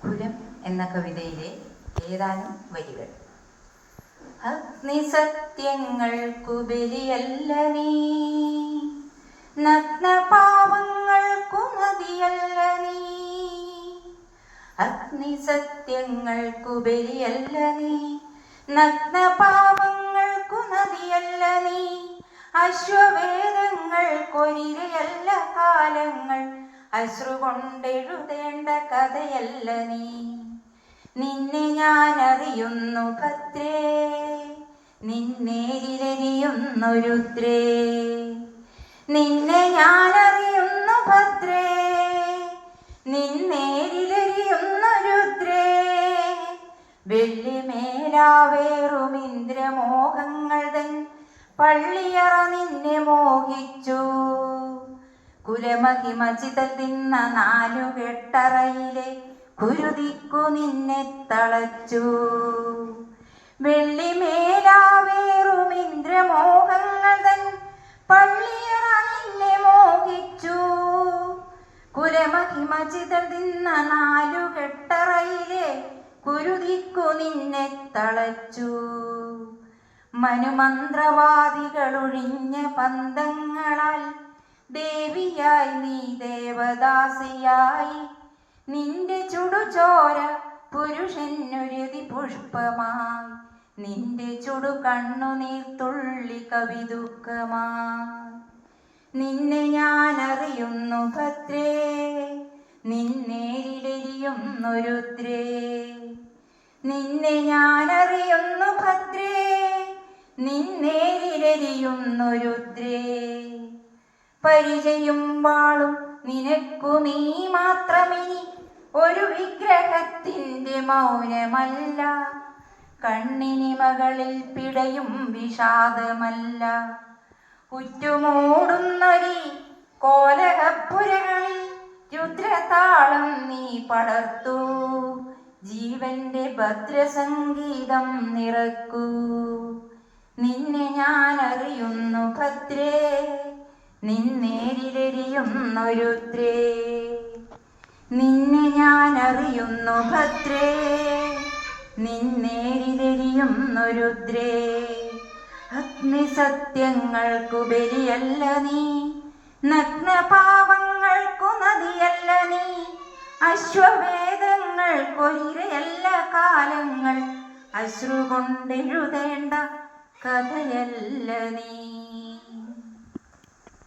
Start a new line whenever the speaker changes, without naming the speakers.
അങ്കുരം എന്ന കവിതയിലെ ഏതാനും വരികൾ. അഗ്നിസത്യങ്ങൾക്കുപരിയല്ല നീ, നഗ്നപാവങ്ങൾക്കു നദിയല്ല നീ. അഗ്നിസത്യങ്ങൾക്കുപരിയല്ല നീ, നഗ്നപാവങ്ങൾക്കു നദിയല്ല നീ. അശ്വവേദങ്ങൾക്കൊരിരയല്ല കാലങ്ങൾ, അശ്രുകൊണ്ടെഴുതേണ്ട കഥയല്ല നീ. നിന്നെ ഞാൻ അറിയുന്നു ഭദ്രേ, നിന്നേരിലെരിയുന്നു രുദ്രേ. നിന്നെ ഞാൻ അറിയുന്നു ഭദ്രേ, നിന്നേരിലെരിയുന്നു രുദ്രേ. വെള്ളിമേലാവേറും ഇന്ദ്രമോഹങ്ങൾ തൻ പള്ളിയറ നിന്നെ മോഹിച്ചു. കുലമഹിമചിതൽ തിന്ന നാലുകെട്ടറയിലെ കുരുതിക്കു നിന്നെ തളച്ചു. വെള്ളിമേലാവേറും ഇന്ദ്രമോഹങ്ങൾ തൻ പള്ളിയറ നിന്നെ മോഹിച്ചു. കുലമഹിമചിതൽ തിന്ന നാലുകെട്ടറയിലെ കുരുതിക്കു നിന്നെ തളച്ചു. മനുമന്ത്രവാദികളൊഴിഞ്ഞ പന്തങ്ങളാൽ ദേവിയായി നീ ദേവദാസിയായി. നിന്റെ ചുടുചോര പുരുഷനൊരുതി പുഷ്പമായി, നിന്റെ ചുടു കണ്ണുനീർത്തുള്ളി കവിദുഃഖമായി. നിന്നെ ഞാൻ അറിയുന്നു ഭദ്രേ, നിന്നേരിലെരിയുന്നു രുദ്രേ. നിന്നെ ഞാൻ അറിയുന്നു ഭദ്രേ, നിന്നേരിലെരിയുന്നു രുദ്രേ. പരിചയും വാളും നിനക്കു നീ മാത്രമിനി ഒരു വിഗ്രഹത്തിൻ്റെ മൗനമല്ല. കണ്ണിനിമകളിൽ പിടയും വിഷാദമല്ല. ഉറ്റുമൂടുന്നൊരീ കോലഹപ്പുരകളിൽ രുദ്രതാളം നീ പടർത്തു. ജീവന്റെ ഭദ്രസംഗീതം നിറക്കൂ. നിന്നെ ഞാൻ അറിയുന്നു ഭദ്രേ, നിന്നേരിലെരിയുന്നു രുദ്രേ. നിന്നെ ഞാൻ അറിയുന്നു ഭദ്രേ, നിന്നേരിലെരിയുന്നു രുദ്രേ. അഗ്നിസത്യങ്ങൾക്കുപരിയല്ല നീ, നഗ്നപാവങ്ങൾക്കു നദിയല്ല നീ. അശ്വവേദങ്ങൾക്കൊരിരയല്ല കാലങ്ങൾ, അശ്രുകൊണ്ടെഴുതേണ്ട കഥയല്ല നീ.